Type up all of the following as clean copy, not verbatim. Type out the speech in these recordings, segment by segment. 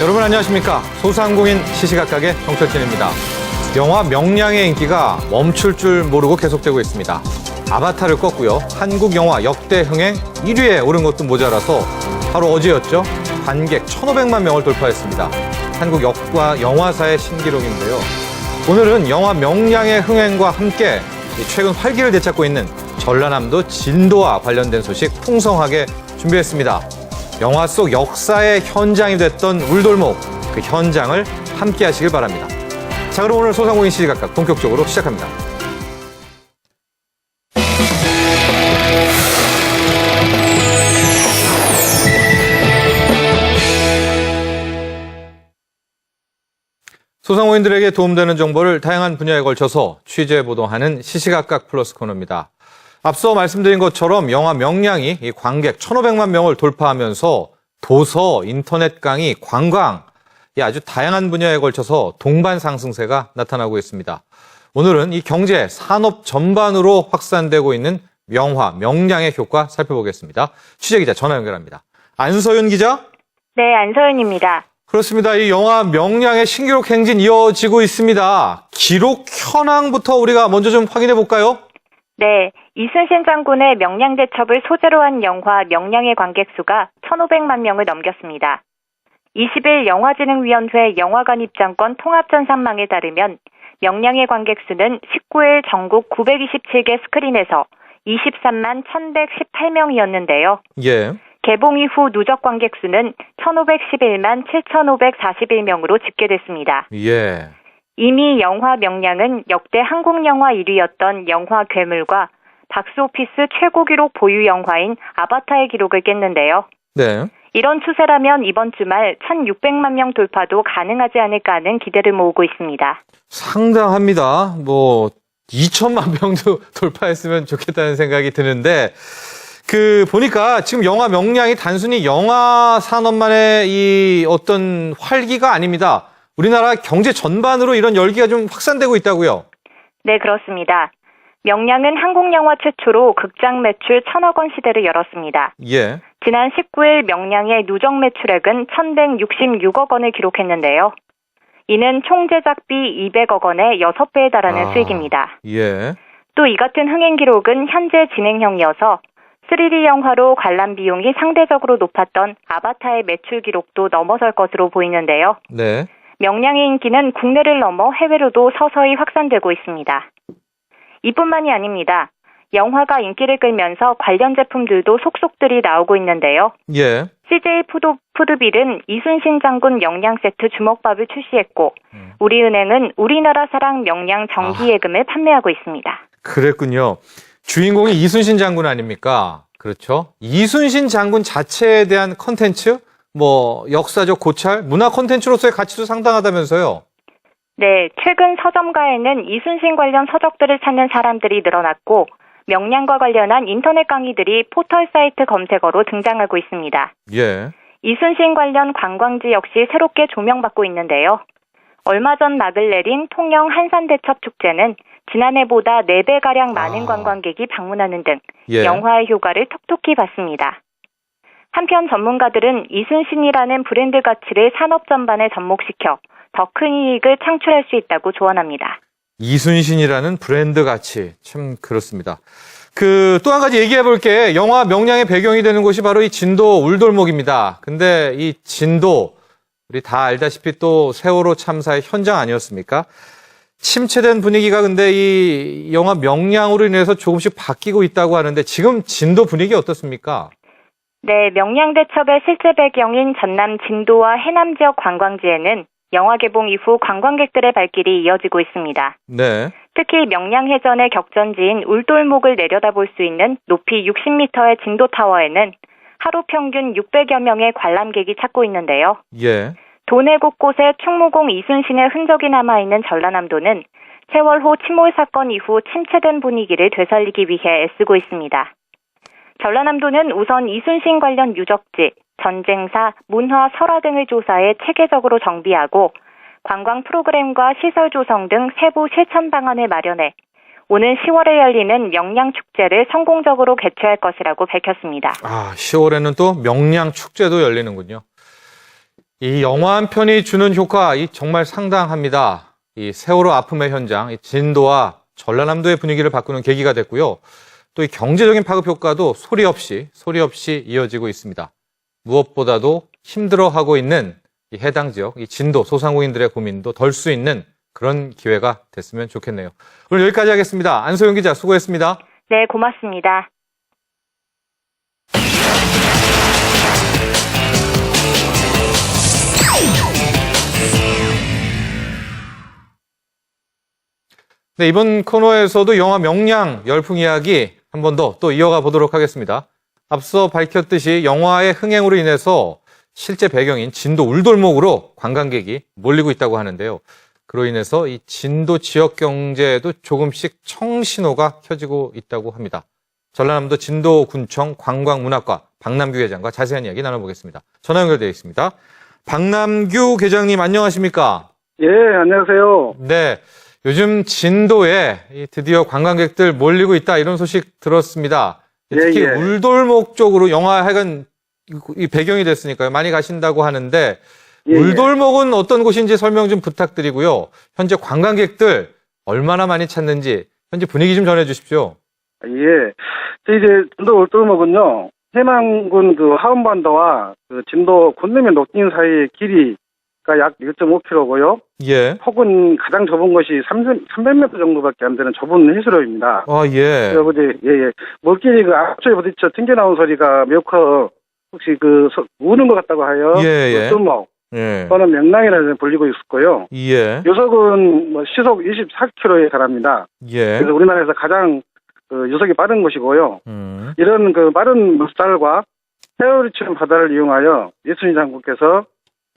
여러분 안녕하십니까. 소상공인 시시각각의 정철진입니다. 영화 명량의 인기가 멈출 줄 모르고 계속되고 있습니다. 아바타를 꺾고요. 한국 영화 역대 흥행 1위에 오른 것도 모자라서 바로 어제였죠. 관객 1,500만 명을 돌파했습니다. 한국 영화사의 신기록인데요. 오늘은 영화 명량의 흥행과 함께 최근 활기를 되찾고 있는 전라남도 진도와 관련된 소식 풍성하게 준비했습니다. 영화 속 역사의 현장이 됐던 울돌목, 그 현장을 함께 하시길 바랍니다. 자, 그럼 오늘 소상공인 시시각각 본격적으로 시작합니다. 소상공인들에게 도움되는 정보를 다양한 분야에 걸쳐서 취재 보도하는 시시각각 플러스 코너입니다. 앞서 말씀드린 것처럼 영화 명량이 관객 1,500만 명을 돌파하면서 도서, 인터넷 강의, 관광, 아주 다양한 분야에 걸쳐서 동반 상승세가 나타나고 있습니다. 오늘은 이 경제, 산업 전반으로 확산되고 있는 영화 명량의 효과 살펴보겠습니다. 취재기자 전화 연결합니다. 안서윤 기자? 네, 안서윤입니다. 그렇습니다. 이 영화 명량의 신기록 행진 이어지고 있습니다. 기록 현황부터 우리가 먼저 좀 확인해 볼까요? 네, 이순신 장군의 명량대첩을 소재로 한 영화 명량의 관객 수가 1,500만 명을 넘겼습니다. 20일 영화진흥위원회 영화관 입장권 통합전산망에 따르면 명량의 관객 수는 19일 전국 927개 스크린에서 23만 1,118명이었는데요. 예. 개봉 이후 누적 관객 수는 1,511만 7,541명으로 집계됐습니다. 예. 이미 영화 명량은 역대 한국 영화 1위였던 영화 괴물과 박스오피스 최고 기록 보유 영화인 아바타의 기록을 깼는데요. 네. 이런 추세라면 이번 주말 1,600만 명 돌파도 가능하지 않을까 하는 기대를 모으고 있습니다. 상당합니다. 2천만 명도 돌파했으면 좋겠다는 생각이 드는데, 보니까 지금 영화 명량이 단순히 영화 산업만의 이 어떤 활기가 아닙니다. 우리나라 경제 전반으로 이런 열기가 좀 확산되고 있다고요? 네, 그렇습니다. 명량은 한국 영화 최초로 극장 매출 1,000억 원 시대를 열었습니다. 예. 지난 19일 명량의 누적 매출액은 1,166억 원을 기록했는데요. 이는 총 제작비 200억 원의 6배에 달하는 수익입니다. 예. 또 이 같은 흥행 기록은 현재 진행형이어서 3D 영화로 관람 비용이 상대적으로 높았던 아바타의 매출 기록도 넘어설 것으로 보이는데요. 네. 명량의 인기는 국내를 넘어 해외로도 서서히 확산되고 있습니다. 이뿐만이 아닙니다. 영화가 인기를 끌면서 관련 제품들도 속속들이 나오고 있는데요. 예. CJ 푸드빌은 이순신 장군 명량 세트 주먹밥을 출시했고 우리은행은 우리나라 사랑 명량 정기예금을 판매하고 있습니다. 그랬군요. 주인공이 이순신 장군 아닙니까? 그렇죠. 이순신 장군 자체에 대한 컨텐츠, 역사적 고찰, 문화 콘텐츠로서의 가치도 상당하다면서요? 네, 최근 서점가에는 이순신 관련 서적들을 찾는 사람들이 늘어났고 명량과 관련한 인터넷 강의들이 포털 사이트 검색어로 등장하고 있습니다. 예. 이순신 관련 관광지 역시 새롭게 조명받고 있는데요. 얼마 전 막을 내린 통영 한산대첩 축제는 지난해보다 4배가량 많은 관광객이 방문하는 등 예. 영화의 효과를 톡톡히 봤습니다. 한편 전문가들은 이순신이라는 브랜드 가치를 산업 전반에 접목시켜 더 큰 이익을 창출할 수 있다고 조언합니다. 이순신이라는 브랜드 가치. 참 그렇습니다. 또 한 가지 얘기해 볼게. 영화 명량의 배경이 되는 곳이 바로 이 진도 울돌목입니다. 근데 이 진도, 우리 다 알다시피 또 세월호 참사의 현장 아니었습니까? 침체된 분위기가 근데 이 영화 명량으로 인해서 조금씩 바뀌고 있다고 하는데 지금 진도 분위기 어떻습니까? 네, 명량대첩의 실제 배경인 전남 진도와 해남 지역 관광지에는 영화 개봉 이후 관광객들의 발길이 이어지고 있습니다. 네. 특히 명량해전의 격전지인 울돌목을 내려다볼 수 있는 높이 60m의 진도타워에는 하루 평균 600여 명의 관람객이 찾고 있는데요. 예. 도내 곳곳에 충무공 이순신의 흔적이 남아있는 전라남도는 세월호 침몰 사건 이후 침체된 분위기를 되살리기 위해 애쓰고 있습니다. 전라남도는 우선 이순신 관련 유적지, 전쟁사, 문화, 설화 등을 조사해 체계적으로 정비하고 관광 프로그램과 시설 조성 등 세부 실천 방안을 마련해 오는 10월에 열리는 명량축제를 성공적으로 개최할 것이라고 밝혔습니다. 10월에는 또 명량축제도 열리는군요. 이 영화 한 편이 주는 효과 정말 상당합니다. 이 세월호 아픔의 현장, 이 진도와 전라남도의 분위기를 바꾸는 계기가 됐고요. 또 이 경제적인 파급 효과도 소리 없이 이어지고 있습니다. 무엇보다도 힘들어하고 있는 이 해당 지역, 이 진도 소상공인들의 고민도 덜 수 있는 그런 기회가 됐으면 좋겠네요. 오늘 여기까지 하겠습니다. 안소영 기자 수고했습니다. 네, 고맙습니다. 네, 이번 코너에서도 영화 명량 열풍 이야기 한 번 더 또 이어가 보도록 하겠습니다. 앞서 밝혔듯이 영화의 흥행으로 인해서 실제 배경인 진도 울돌목으로 관광객이 몰리고 있다고 하는데요. 그로 인해서 이 진도 지역 경제에도 조금씩 청신호가 켜지고 있다고 합니다. 전라남도 진도군청 관광문화과 박남규 회장과 자세한 이야기 나눠보겠습니다. 전화 연결되어 있습니다. 박남규 회장님 안녕하십니까? 예, 안녕하세요. 네, 요즘 진도에 드디어 관광객들 몰리고 있다 이런 소식 들었습니다. 특히 예, 예. 울돌목 쪽으로 영화 하여간 이 배경이 됐으니까요. 많이 가신다고 하는데 예, 울돌목은 어떤 곳인지 설명 좀 부탁드리고요. 현재 관광객들 얼마나 많이 찾는지 현재 분위기 좀 전해 주십시오. 예. 이제 진도 울돌목은요, 해남군 그 하원반도와 그 진도 군림의 녹진 사이의 길이가 약 1.5km고요. 예. 폭은 가장 좁은 것이 300m 정도밖에 안 되는 좁은 해수로입니다. 아, 예. 그리고 이제, 예. 물길이 그 앞쪽에 부딪혀 튕겨나온 소리가 매우 커, 혹시 우는 것 같다고 하여. 예. 울돌목. 예. 또는 명랑이라고 불리고 있었고요. 예. 요속은 시속 24km에 달합니다. 예. 그래서 우리나라에서 가장 유속이 빠른 곳이고요. 이런 빠른 물살과 세월이 치는 바다를 이용하여 예순이 장군께서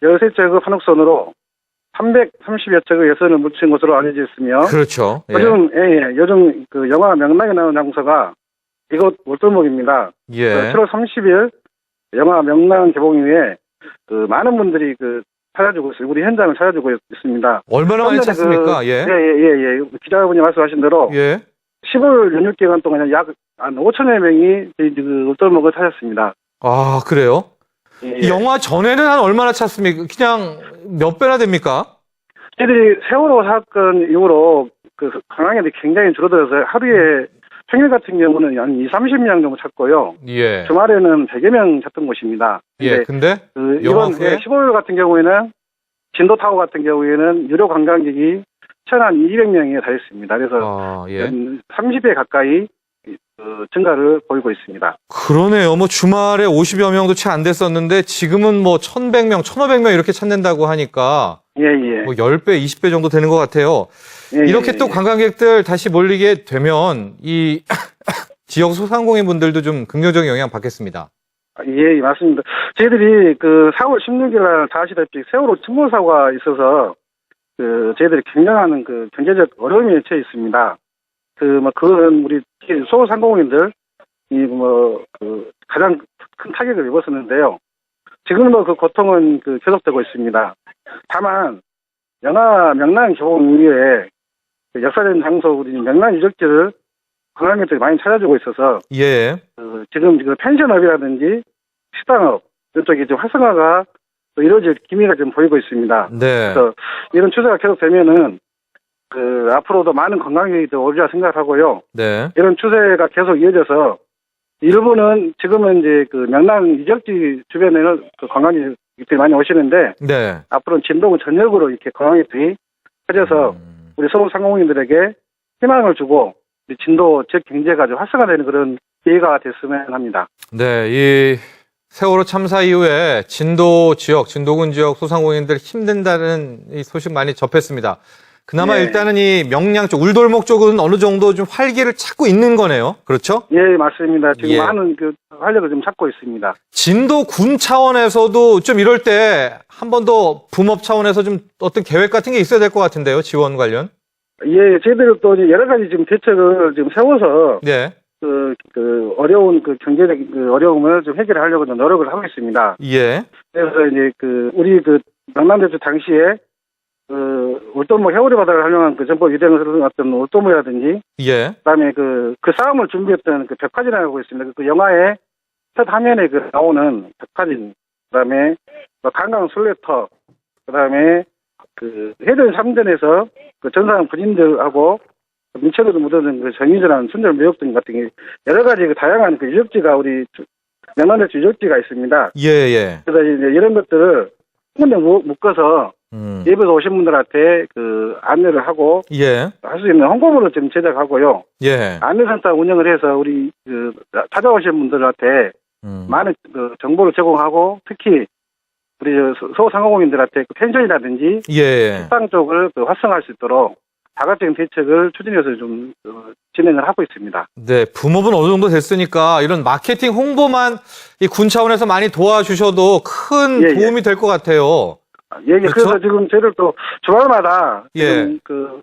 13척의 한옥선으로 330여 척의 예선을 묻힌 것으로 알려져 있으며, 그렇죠. 예. 요즘 영화 명랑에 나오는 장소가 이곳 울돌목입니다. 예. 7월 30일 영화 명랑 개봉 이후에 많은 분들이 찾아주고 있어요. 우리 현장을 찾아주고 있습니다. 얼마나 많이 찾습니까? 예. 기자분이 말씀하신 대로 예. 10월 연휴 기간 동안 약 한 5천여 명이 울돌목을 찾았습니다. 아, 그래요? 예. 이 영화 전에는 한 얼마나 찾습니까? 그냥 몇 배나 됩니까? 저희들이 세월호 사건 이후로 관광객들이 굉장히 줄어들어서 하루에 평일 같은 경우는 한 30명 정도 찾고요. 예. 주말에는 100여 명 찾던 곳입니다. 근데 이번 후에? 15일 같은 경우에는 진도 타고 같은 경우에는 유료 관광객이 1,200명에 달했습니다. 그래서 30배 가까이 증가를 보이고 있습니다. 그러네요. 주말에 50여 명도 채 안 됐었는데 지금은 1,100명, 1,500명 이렇게 찾는다고 하니까 10배, 20배 정도 되는 것 같아요. 이렇게 또 관광객들 다시 몰리게 되면 이 지역 소상공인 분들도 좀 긍정적인 영향 받겠습니다. 예, 맞습니다. 저희들이 4월 16일 날 다 아시다시피 세월호 침몰 사고가 있어서 저희들이 굉장한 경제적 어려움에 처해 있습니다. 그건 우리 소상공인들 가장 큰 타격을 입었었는데요. 지금도 그 고통은 계속되고 있습니다. 다만 영화 명랑 개봉 이후에 역사적인 장소 우리 명랑 유적지를 관광객들이 많이 찾아주고 있어서 지금 펜션업이라든지 식당업 이쪽이 좀 활성화가 또 이루어질 기미가 좀 보이고 있습니다. 네. 그래서 이런 추세가 계속되면은 앞으로도 많은 관광객이 오리라 생각하고요. 네. 이런 추세가 계속 이어져서 일부는 지금은 이제 명랑 유적지 주변에는 관광객들이 많이 오시는데 네. 앞으로는 진도군 전역으로 이렇게 관광객들이 찾아서 우리 소상공인들에게 희망을 주고 우리 진도 지역 경제가 좀 활성화되는 그런 기회가 됐으면 합니다. 네, 이 세월호 참사 이후에 진도군 지역 소상공인들 힘든다는 이 소식 많이 접했습니다. 그나마 일단은 이 명량 쪽, 울돌목 쪽은 어느 정도 좀 활기를 찾고 있는 거네요. 그렇죠? 예, 맞습니다. 지금 많은 활력을 좀 찾고 있습니다. 진도군 차원에서도 좀 이럴 때 한 번 더 붐업 차원에서 좀 어떤 계획 같은 게 있어야 될 것 같은데요. 지원 관련. 예, 저희들은 또 여러 가지 지금 대책을 지금 세워서 어려운 경제적 어려움을 좀 해결하려고 좀 노력을 하고 있습니다. 예. 그래서 이제 우리 명랑대첩 당시에 울돌목 해오리 바다를 활용한 전법 유대응을 어떤 울돌목이라든지 그다음에 그 싸움을 준비했던 백화진이라고 있습니다. 영화의 첫 화면에 나오는 백화진 그다음에 강강 술래터, 그다음에 그 해전 3전에서 그 전상 군인들하고 민첩으로 묻어든 그 정의전한 순절 무역등 같은 게 여러 가지 그 다양한 그 유적지가 우리 명란대추 유적지가 있습니다. 예, 예. 그래서 이제 이런 것들을 한 군데 묶어서 예비에서 오신 분들한테 그 안내를 하고 예. 할 수 있는 홍보물을 좀 제작하고요. 예. 안내센터 운영을 해서 우리 그 찾아오신 분들한테 많은 그 정보를 제공하고 특히 우리 소상공인들한테 그 펜션이라든지 예. 식당 쪽을 그 활성화할 수 있도록 다각적인 대책을 추진해서 좀 진행을 하고 있습니다. 네, 부모분 어느 정도 됐으니까 이런 마케팅 홍보만 이 군 차원에서 많이 도와주셔도 큰 예, 예. 도움이 될 것 같아요. 예, 그렇죠? 그래서 지금 저희들도 주말마다 지금 그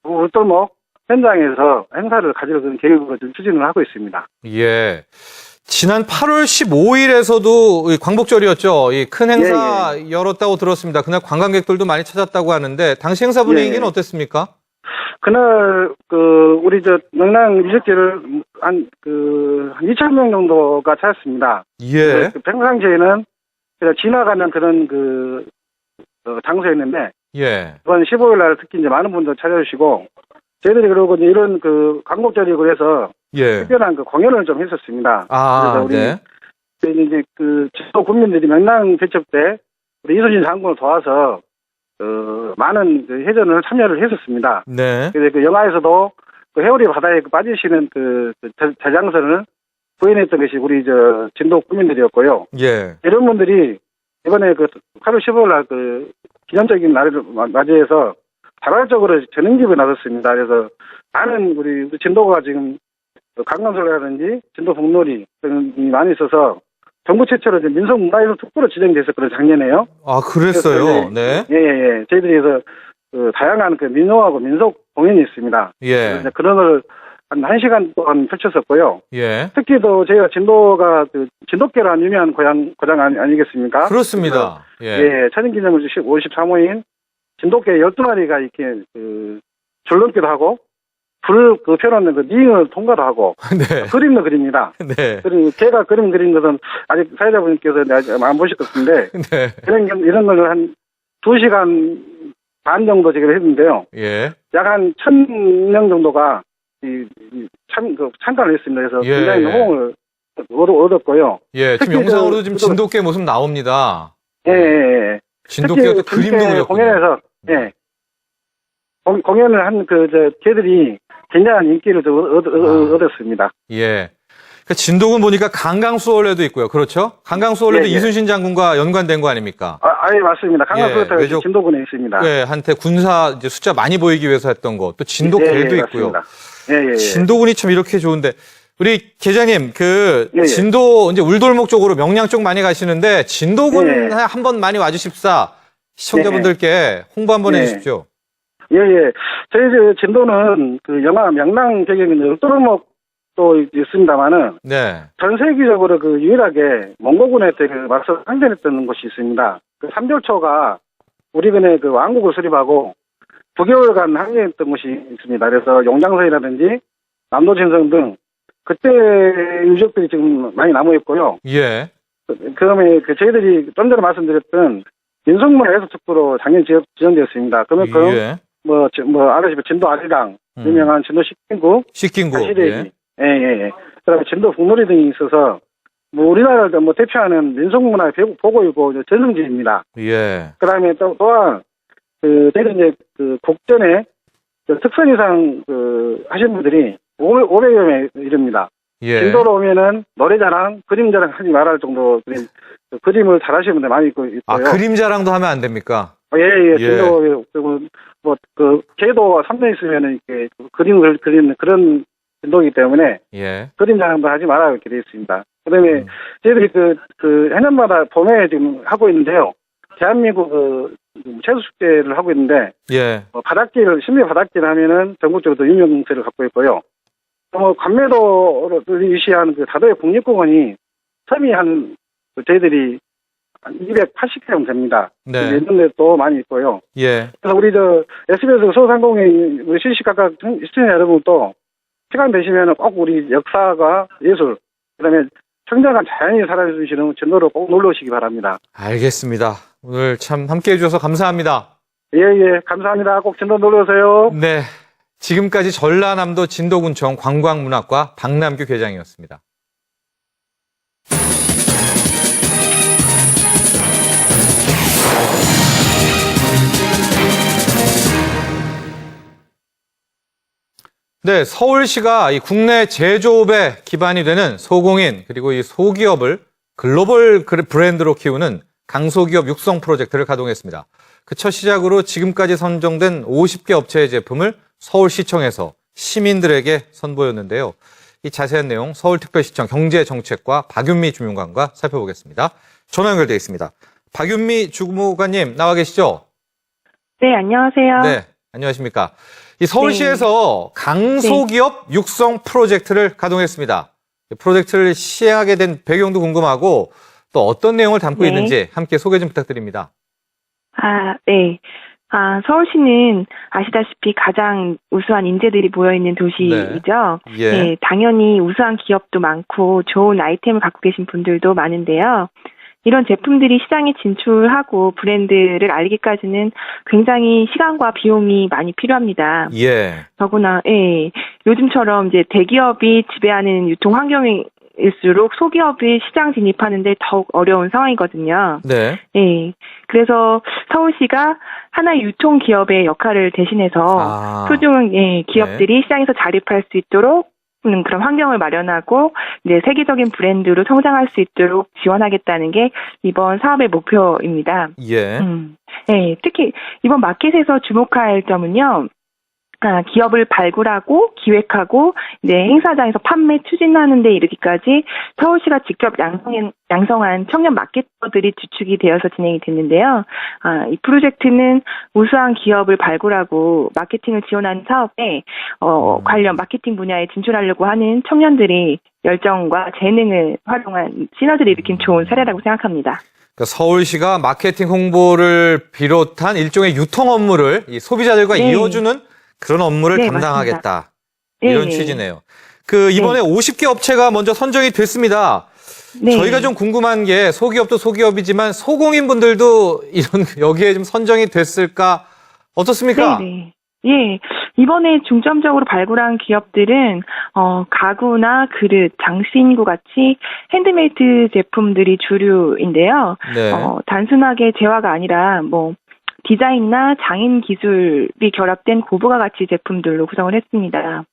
울돌목 현장에서 행사를 가지러 그런 계획으로 좀 추진을 하고 있습니다. 예. 지난 8월 15일에서도 광복절이었죠. 이 큰 행사 열었다고 들었습니다. 그날 관광객들도 많이 찾았다고 하는데 당시 행사 분위기는 어땠습니까? 그날 우리 명랑 유적지를 한 2,000명 정도가 찾았습니다. 예. 평상시에는 그냥 지나가는 그런 장소였는데 예. 이번 15일 날 특히 이제 많은 분들 찾아주시고 저희들이 그러고 이제 이런 광복절이고 해서 예. 특별한 공연을 좀 했었습니다. 아, 그래서 우리 이제 지도 국민들이 명랑 개첩 때 우리 이순신 장군을 도와서 많은 해전을 참여를 했었습니다. 네. 그래서 그 영화에서도 해오리 바다에 빠지시는 대장선을 구현했던 것이 우리 진도 국민들이었고요. 예. 이런 분들이 이번에 8월 15일 날 기념적인 날을 맞이해서 자발적으로 전행집에 나섰습니다. 그래서 많은 우리 진도가 지금 강간소라든지 진도 복놀이 등이 많이 있어서 정부 최초로 민속문화유산 특구로 지정됐었거든요, 작년에요. 아, 그랬어요. 네. 예. 저희들이 그래서 다양한 민속하고 민속 공연이 있습니다. 예. 그런 걸 한 1시간 동안 펼쳤었고요. 예. 특히 또 저희가 진도가 진돗개란 유명한 고장 아니겠습니까? 그렇습니다. 예. 천연기념물 53호인 진돗개 12마리가 이렇게 줄넘기도 하고 펴놓는 링을 통과도 하고 네. 그림도 그립니다. 네. 그리고 제가 그림 그린 것은 아직 사회자분께서 아직 안 보실 것 같은데 네. 이런 거를 한 2시간 반 정도 제가 했는데요. 예. 약 한 1,000명 정도가 참가를 했습니다. 그래서 굉장히 호응을 얻었고요. 예. 지금 영상으로도 지금 진돗개 모습 나옵니다. 예. 진돗개가 그림도 그렸군요. 공연에서 공연을 한 걔들이 굉장한 인기를 얻었습니다. 예. 진도군 보니까 강강수월래도 있고요. 그렇죠? 강강수월래도 이순신 장군과 연관된 거 아닙니까? 예, 맞습니다. 강강수월래가 외적 진도군에 있습니다. 예, 한테 군사 이제 숫자 많이 보이기 위해서 했던 거. 또 진도개도 있고요. 예. 진도군이 참 이렇게 좋은데 우리 계장님 진도 이제 울돌목 쪽으로 명량 쪽 많이 가시는데 진도군 한번 많이 와주십사. 시청자분들께 홍보 한번 해주십시오. 예. 저희 진도는 영화 명랑 배경인 울돌목도 있습니다만은 전 세계적으로 유일하게 몽고군한테 맞서 상대했던 곳이 있습니다. 삼절초가 우리군의 왕국을 수립하고 9개월간 항해했던 곳이 있습니다. 그래서 용장성이라든지 남도진성 등 그때 유적들이 지금 많이 남아 있고요. 예. 그다음에 저희들이 좀 전에 말씀드렸던 민속문화예술 특구로 작년 지정되었습니다. 그러면 아시다시피 진도 아리랑 유명한 진도 식긴구 시래기 예. 그다음에 진도 북놀이 등이 있어서 우리나라를 대표하는 민속문화 보고이고 전승지입니다. 예. 그다음에 또한 저희는 이제 국전에 특선 이상 하신 분들이 500여 명 이릅니다. 예. 진도로 오면은 노래자랑, 그림자랑 하지 말할 정도 그림을 잘하시는 분들 많이 있고요. 아, 그림자랑도 하면 안 됩니까? 예. 진도 계도가 3년 있으면은 이렇게 그림을 그리는 그런 진도이기 때문에 그림자랑도 하지 말아 이렇게 되어 있습니다. 그다음에 저희들이 해년마다 봄에 지금 하고 있는데요. 대한민국 채소 축제를 하고 있는데 신비 바닷길 하면은 전국적으로 유명세를 갖고 있고요. 관매도를 위시한 다도해 국립공원이 섬이 저희들이 280km 정도 됩니다. 이런 데도 많이 있고요. 그래서 우리 SBS 소상공인 우리 시시각각 시청자 여러분도 시간 되시면은 꼭 우리 역사가 예술, 그다음에 청정한 자연이 살아주시는 전도로 꼭 놀러 오시기 바랍니다. 알겠습니다. 오늘 참 함께 해주셔서 감사합니다. 예, 예, 감사합니다. 꼭 전도 놀러 오세요. 네. 지금까지 전라남도 진도군청 관광문학과 박남규 계장이었습니다. 네, 서울시가 이 국내 제조업의 기반이 되는 소공인 그리고 이 소기업을 글로벌 브랜드로 키우는 강소기업 육성 프로젝트를 가동했습니다. 그 첫 시작으로 지금까지 선정된 50개 업체의 제품을 서울시청에서 시민들에게 선보였는데요. 이 자세한 내용 서울특별시청 경제정책과 박윤미 주무관과 살펴보겠습니다. 전화 연결되어 있습니다. 박윤미 주무관님 나와 계시죠? 네, 안녕하세요. 네, 안녕하십니까. 이 서울시에서 강소기업 육성 프로젝트를 가동했습니다. 프로젝트를 시행하게 된 배경도 궁금하고 또 어떤 내용을 담고 있는지 함께 소개 좀 부탁드립니다. 네. 서울시는 아시다시피 가장 우수한 인재들이 모여있는 도시이죠. 예. 네, 당연히 우수한 기업도 많고 좋은 아이템을 갖고 계신 분들도 많은데요. 이런 제품들이 시장에 진출하고 브랜드를 알기까지는 굉장히 시간과 비용이 많이 필요합니다. 예. 더구나, 예. 요즘처럼 이제 대기업이 지배하는 유통 환경일수록 소기업이 시장 진입하는데 더욱 어려운 상황이거든요. 네. 예. 그래서 서울시가 하나의 유통 기업의 역할을 대신해서 소중 기업들이 시장에서 자립할 수 있도록 그런 환경을 마련하고 이제 세계적인 브랜드로 성장할 수 있도록 지원하겠다는 게 이번 사업의 목표입니다. 예. 네, 특히 이번 마켓에서 주목할 점은요. 기업을 발굴하고 기획하고 이제 행사장에서 판매 추진하는 데 이르기까지 서울시가 직접 양성한 청년 마케터들이 주축이 되어서 진행이 됐는데요. 이 프로젝트는 우수한 기업을 발굴하고 마케팅을 지원하는 사업에 관련 마케팅 분야에 진출하려고 하는 청년들이 열정과 재능을 활용한 시너지를 일으킨 좋은 사례라고 생각합니다. 그러니까 서울시가 마케팅 홍보를 비롯한 일종의 유통 업무를 이 소비자들과 이어주는 그런 업무를 담당하겠다. 이런 취지네요. 이번에 50개 업체가 먼저 선정이 됐습니다. 저희가 좀 궁금한 게 소기업도 소기업이지만 소공인 분들도 여기에 좀 선정이 됐을까? 어떻습니까? 예. 이번에 중점적으로 발굴한 기업들은, 가구나 그릇, 장신구 같이 핸드메이드 제품들이 주류인데요. 네. 단순하게 재화가 아니라 디자인이나 장인 기술이 결합된 고부가 가치 제품들로 구성을 했습니다.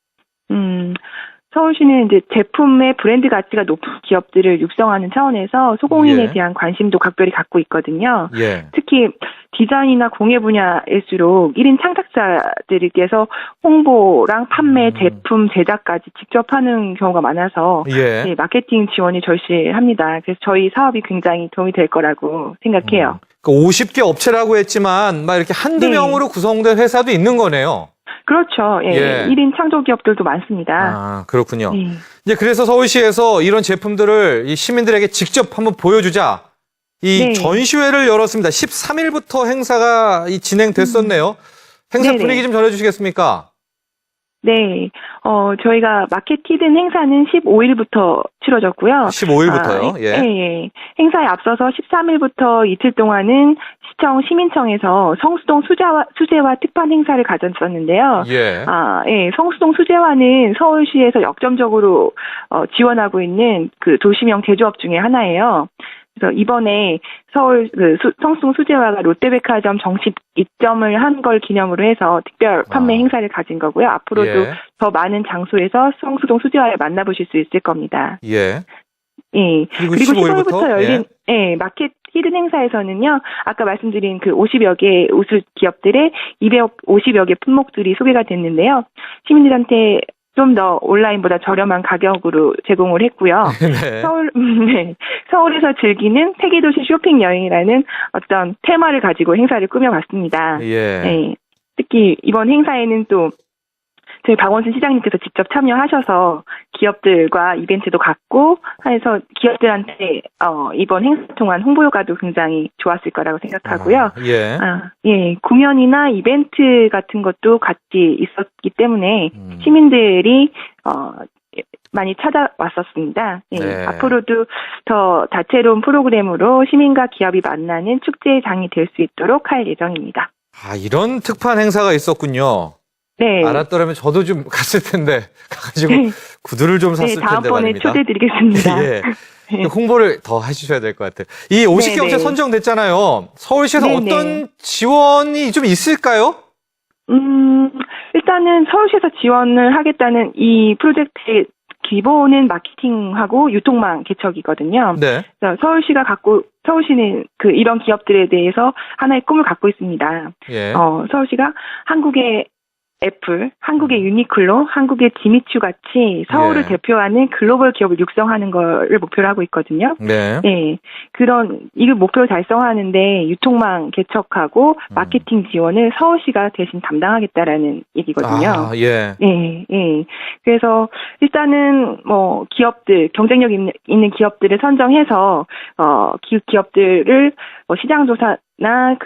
서울시는 이제 제품의 브랜드 가치가 높은 기업들을 육성하는 차원에서 소공인에 대한 관심도 각별히 갖고 있거든요. 예. 특히 디자인이나 공예 분야일수록 1인 창작자들께서 홍보랑 판매, 제품 제작까지 직접 하는 경우가 많아서 마케팅 지원이 절실합니다. 그래서 저희 사업이 굉장히 도움이 될 거라고 생각해요. 50개 업체라고 했지만 막 이렇게 한두 명으로 구성된 회사도 있는 거네요. 그렇죠. 예. 1인 창조 기업들도 많습니다. 그렇군요. 이제 그래서 서울시에서 이런 제품들을 이 시민들에게 직접 한번 보여주자. 전시회를 열었습니다. 13일부터 행사가 진행됐었네요. 행사 분위기 좀 전해주시겠습니까? 네. 저희가 마켓 히든 행사는 15일부터 치러졌고요. 15일부터요? 예. 행사에 앞서서 13일부터 이틀 동안은 시청 시민청에서 성수동 수제화 특판 행사를 가졌었는데요. 성수동 수제화는 서울시에서 역점적으로 지원하고 있는 도시명 제조업 중에 하나예요. 그래서 이번에 서울 성수동 수제화가 롯데백화점 정식 입점을 한 걸 기념으로 해서 특별 판매 행사를 가진 거고요. 앞으로도 더 많은 장소에서 성수동 수제화를 만나보실 수 있을 겁니다. 그리고 15일부터 열린 마켓 히든 행사에서는요. 아까 말씀드린 50여 개 우수 기업들의 250여 개 품목들이 소개가 됐는데요. 시민들한테 좀 더 온라인보다 저렴한 가격으로 제공을 했고요. 서울에서 즐기는 폐기도시 쇼핑 여행이라는 어떤 테마를 가지고 행사를 꾸며봤습니다. 특히 이번 행사에는 또 저희 박원순 시장님께서 직접 참여하셔서 기업들과 이벤트도 갖고 해서 기업들한테 이번 행사 통한 홍보 효과도 굉장히 좋았을 거라고 생각하고요. 공연이나 이벤트 같은 것도 같이 있었기 때문에 시민들이 많이 찾아왔었습니다. 예, 네. 앞으로도 더 다채로운 프로그램으로 시민과 기업이 만나는 축제의 장이 될 수 있도록 할 예정입니다. 아, 이런 특판 행사가 있었군요. 네. 알았더라면 저도 좀 갔을 텐데 가가지고 구두를 좀 샀을 텐데 다음번에 말입니다. 초대드리겠습니다. 예. 홍보를 더 해주셔야 될 것 같아요. 이 50개 업체 선정됐잖아요. 서울시에서 어떤 지원이 좀 있을까요? 일단은 서울시에서 지원을 하겠다는 이 프로젝트의 기본은 마케팅하고 유통망 개척이거든요. 네. 서울시는 이런 기업들에 대해서 하나의 꿈을 갖고 있습니다. 예. 서울시가 한국의 애플, 한국의 유니클로, 한국의 지미추 같이 서울을 대표하는 글로벌 기업을 육성하는 걸 목표로 하고 있거든요. 네. 네. 이걸 목표를 달성하는데 유통망 개척하고 마케팅 지원을 서울시가 대신 담당하겠다라는 얘기거든요. 아, 예. 네, 예. 그래서 일단은 경쟁력 있는 기업들을 선정해서 기업들을 시장조사나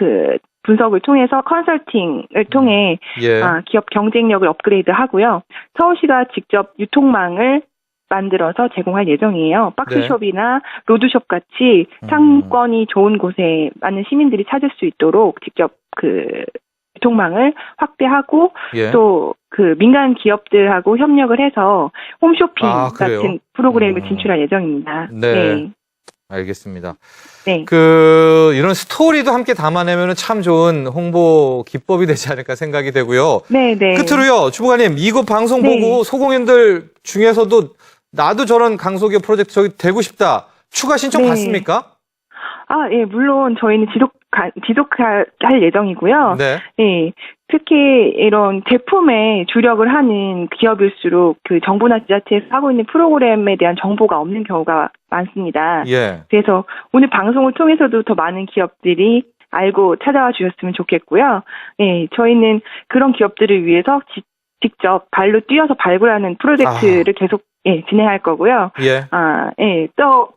분석을 통해서 컨설팅을 통해 기업 경쟁력을 업그레이드 하고요. 서울시가 직접 유통망을 만들어서 제공할 예정이에요. 박스숍이나 로드숍 같이 상권이 좋은 곳에 많은 시민들이 찾을 수 있도록 직접 유통망을 확대하고 또 민간 기업들하고 협력을 해서 홈쇼핑 같은 프로그램을 진출할 예정입니다. 네. 알겠습니다. 네. 이런 스토리도 함께 담아내면 참 좋은 홍보 기법이 되지 않을까 생각이 되고요. 네. 끝으로요, 주무관님, 이거 방송 보고 소공인들 중에서도 나도 저런 강소기업 프로젝트 저기 되고 싶다. 추가 신청 받습니까? 아, 예, 물론 저희는 지속할 예정이고요. 네. 예, 특히 이런 제품에 주력을 하는 기업일수록 정부나 지자체에서 하고 있는 프로그램에 대한 정보가 없는 경우가 많습니다. 예. 그래서 오늘 방송을 통해서도 더 많은 기업들이 알고 찾아와 주셨으면 좋겠고요. 예, 저희는 그런 기업들을 위해서 직접 발로 뛰어서 발굴하는 프로젝트를 계속 진행할 거고요. 예. 더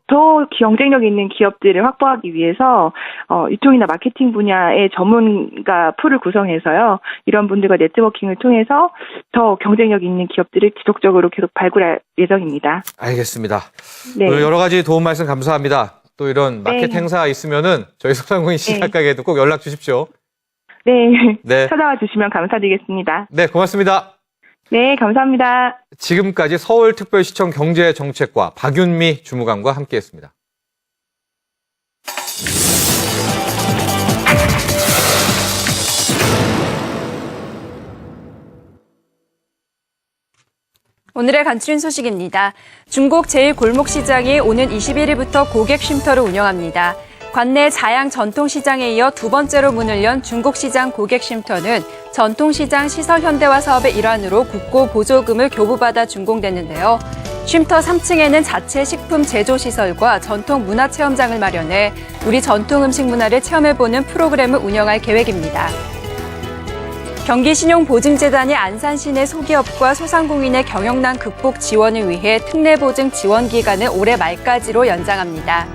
경쟁력 있는 기업들을 확보하기 위해서, 유통이나 마케팅 분야의 전문가 풀을 구성해서요. 이런 분들과 네트워킹을 통해서 더 경쟁력 있는 기업들을 지속적으로 계속 발굴할 예정입니다. 알겠습니다. 네. 오늘 여러 가지 도움 말씀 감사합니다. 또 이런 마켓 행사 있으면은 저희 소상공인 시각가게에도 꼭 연락 주십시오. 네. 찾아와 주시면 감사드리겠습니다. 네, 고맙습니다. 네, 감사합니다. 지금까지 서울특별시청 경제정책과 박윤미 주무관과 함께했습니다. 오늘의 간추린 소식입니다. 중국 제1골목시장이 오는 21일부터 고객 쉼터를 운영합니다. 관내 자양 전통시장에 이어 두 번째로 문을 연 중국시장 고객 쉼터는 전통시장 시설 현대화 사업의 일환으로 국고 보조금을 교부받아 준공됐는데요. 쉼터 3층에는 자체 식품 제조 시설과 전통 문화 체험장을 마련해 우리 전통 음식 문화를 체험해보는 프로그램을 운영할 계획입니다. 경기신용보증재단이 안산시내 소기업과 소상공인의 경영난 극복 지원을 위해 특례보증 지원 기간을 올해 말까지로 연장합니다.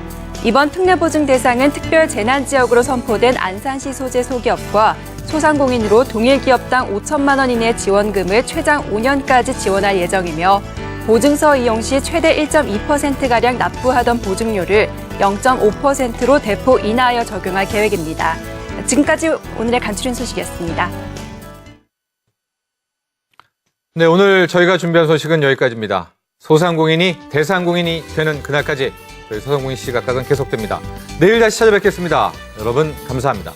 이번 특례보증 대상은 특별 재난지역으로 선포된 안산시 소재 소기업과 소상공인으로 동일 기업당 5천만 원 이내 지원금을 최장 5년까지 지원할 예정이며 보증서 이용 시 최대 1.2%가량 납부하던 보증료를 0.5%로 대폭 인하하여 적용할 계획입니다. 지금까지 오늘의 간추린 소식이었습니다. 네, 오늘 저희가 준비한 소식은 여기까지입니다. 소상공인이 대상공인이 되는 그날까지 저희 소상공인 시각각은 계속됩니다. 내일 다시 찾아뵙겠습니다. 여러분 감사합니다.